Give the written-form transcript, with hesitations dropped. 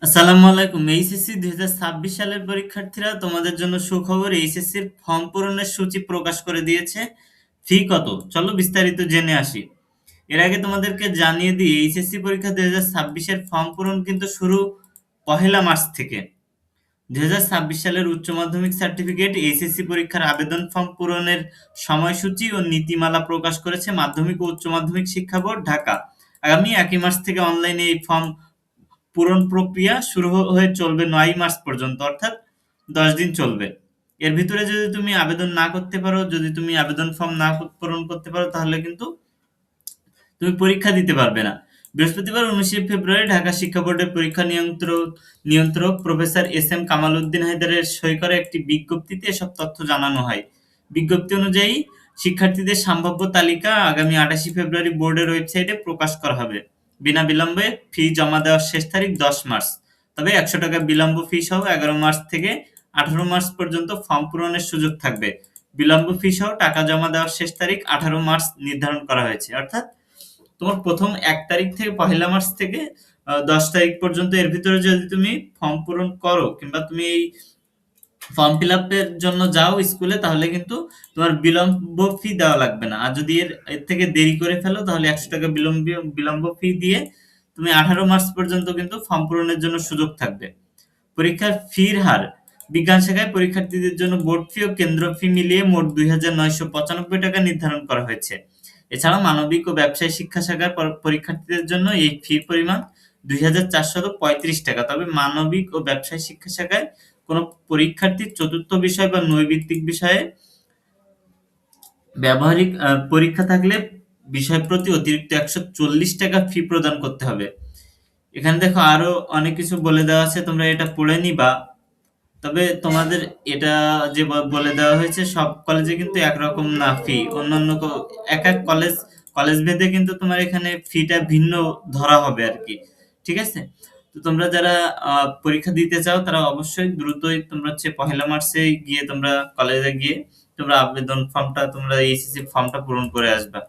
আসসালামু আলাইকুম। এইচএসসি 2026 সালের পরীক্ষার্থীরা, তোমাদের জন্য সুখবর। এইচএসসির ফর্ম পূরণের সূচি প্রকাশ করে দিয়েছে। ফি কত? চলো বিস্তারিত জেনে আসি। এর আগে তোমাদেরকে জানিয়ে দিই, এইচএসসি পরীক্ষা 2026 এর ফর্ম পূরণ কিন্তু শুরু 1 মার্চ থেকে। 2026 সালের উচ্চ মাধ্যমিক সার্টিফিকেট এইচএসসি পরীক্ষার আবেদন ফর্ম পূরণের সময়সূচি ও নীতিমালা প্রকাশ করেছে মাধ্যমিক ও উচ্চ মাধ্যমিক শিক্ষা বোর্ড, ঢাকা। আগামী 1 মার্চ থেকে অনলাইনে এই ফর্ম পূরণ প্রক্রিয়া শুরু হয়ে চলবে 9 মার্চ পর্যন্ত, অর্থাৎ 10 দিন চলবে। এর ভিতরে যদি তুমি আবেদন না করতে পারো, যদি তুমি আবেদন ফর্ম না পূরণ করতে পারো, তাহলে কিন্তু তুমি পরীক্ষা দিতে পারবে না। বৃহস্পতিবার 19 ফেব্রুয়ারি ঢাকা শিক্ষা বোর্ডের পরীক্ষা নিয়ন্ত্রক professor S M Kamal Uddin হায়দারের সই করা একটি বিজ্ঞপ্তিতে এসব তথ্য জানানো হয়। বিজ্ঞপ্তি অনুযায়ী শিক্ষার্থীদের সম্ভাব্য তালিকা আগামী 28 ফেব্রুয়ারি বোর্ডের ওয়েবসাইটে প্রকাশ করা হবে। বিনা বিলম্বে ফি জমা দেওয়ার শেষ তারিখ 10 মার্চ। তবে 100 টাকা বিলম্ব ফি সহ 11 মার্চ থেকে 18 মার্চ পর্যন্ত ফর্ম পূরণের সুযোগ থাকবে। বিলম্ব ফি সহ টাকা জমা দেওয়ার শেষ তারিখ 18 মার্চ নির্ধারণ করা হয়েছে। অর্থাৎ তোমার প্রথম 1 তারিখ থেকে 1 মার্চ থেকে 10 তারিখ পর্যন্ত, এর ভিতরে যদি তুমি ফর্ম পূরণ করো কিংবা তুমি এই ফর্ম ফিল আপের জন্য যাও স্কুলে, তাহলে কিন্তু তোমার বিলম্ব ফি দেওয়া লাগবে না। আর যদি এর থেকে দেরি করে ফেলো, তাহলে 100 টাকা বিলম্ব ফি দিয়ে তুমি 18 মার্চ পর্যন্ত কিন্তু ফর্ম পূরণের জন্য সুযোগ থাকবে। পরীক্ষার ফির হার: বিজ্ঞান শাখায় পরীক্ষার্থীদের জন্য বোর্ড ফি ও কেন্দ্র ফি মিলিয়ে মোট 2,995 টাকা নির্ধারণ করা হয়েছে। এছাড়া মানবিক ও ব্যবসায় শিক্ষা শাখার পরীক্ষার্থীদের জন্য এই ফির পরিমাণ 2,435 টাকা। তবে মানবিক ও ব্যবসায় শিক্ষা শাখায় কোনো পরীক্ষার্থীর চতুর্থ বিষয় বা নৈর্ব্যক্তিক বিষয়ে ব্যবহারিক পরীক্ষা থাকলে বিষয় প্রতি অতিরিক্ত 140 টাকা ফি প্রদান করতে হবে। এখানে দেখো আরো অনেক কিছু বলে দেওয়া আছে, তোমরা এটা পড়ে নিবা। তবে তোমাদের এটা যে বলে দেওয়া হয়েছে, সব কলেজে কিন্তু একরকম না ফি। অন্যান্য এক এক কলেজ ভেদে কিন্তু তোমার এখানে ফিটা ভিন্ন ধরা হবে আর কি। ঠিক আছে? তো তোমরা যারা পরীক্ষা দিতে চাও, তারা অবশ্যই দ্রুতই তোমরা হচ্ছে 1 মার্চে গিয়ে তোমরা কলেজে গিয়ে তোমরা আবেদন ফর্মটা, তোমরা এইচএসসি ফর্মটা পূরণ করে আসবা।